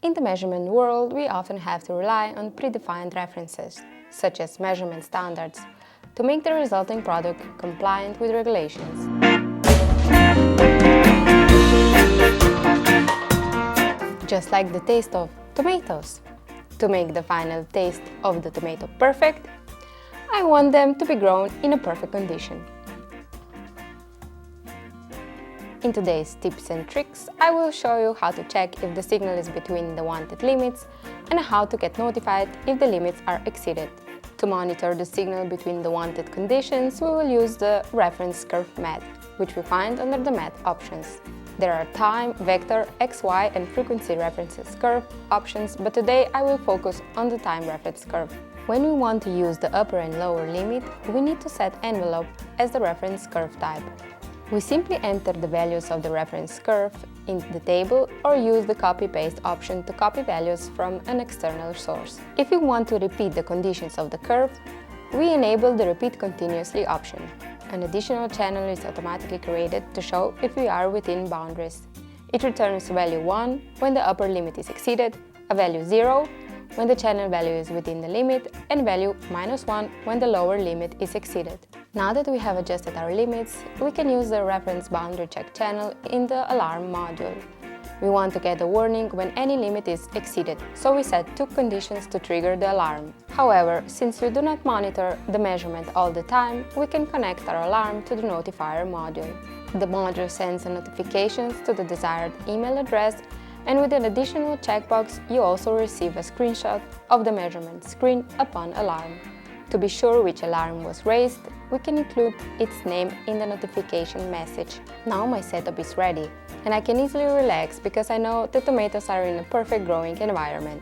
In the measurement world, we often have to rely on predefined references, such as measurement standards, to make the resulting product compliant with regulations. Just like the taste of tomatoes. To make the final taste of the tomato perfect, I want them to be grown in a perfect condition. In today's tips and tricks, I will show you how to check if the signal is between the wanted limits and how to get notified if the limits are exceeded. To monitor the signal between the wanted conditions, we will use the reference curve method, which we find under the method options. There are time, vector, x, y, and frequency references curve options, but today I will focus on the time reference curve. When we want to use the upper and lower limit, we need to set envelope as the reference curve type. We simply enter the values of the reference curve in the table or use the copy-paste option to copy values from an external source. If we want to repeat the conditions of the curve, we enable the Repeat Continuously option. An additional channel is automatically created to show if we are within boundaries. It returns value 1 when the upper limit is exceeded, a value 0 when the channel value is within the limit, and value -1 when the lower limit is exceeded. Now that we have adjusted our limits, we can use the reference boundary check channel in the alarm module. We want to get a warning when any limit is exceeded, so we set 2 conditions to trigger the alarm. However, since we do not monitor the measurement all the time, we can connect our alarm to the notifier module. The module sends notifications to the desired email address, and with an additional checkbox, you also receive a screenshot of the measurement screen upon alarm. To be sure which alarm was raised, we can include its name in the notification message. Now my setup is ready, and I can easily relax because I know the tomatoes are in a perfect growing environment.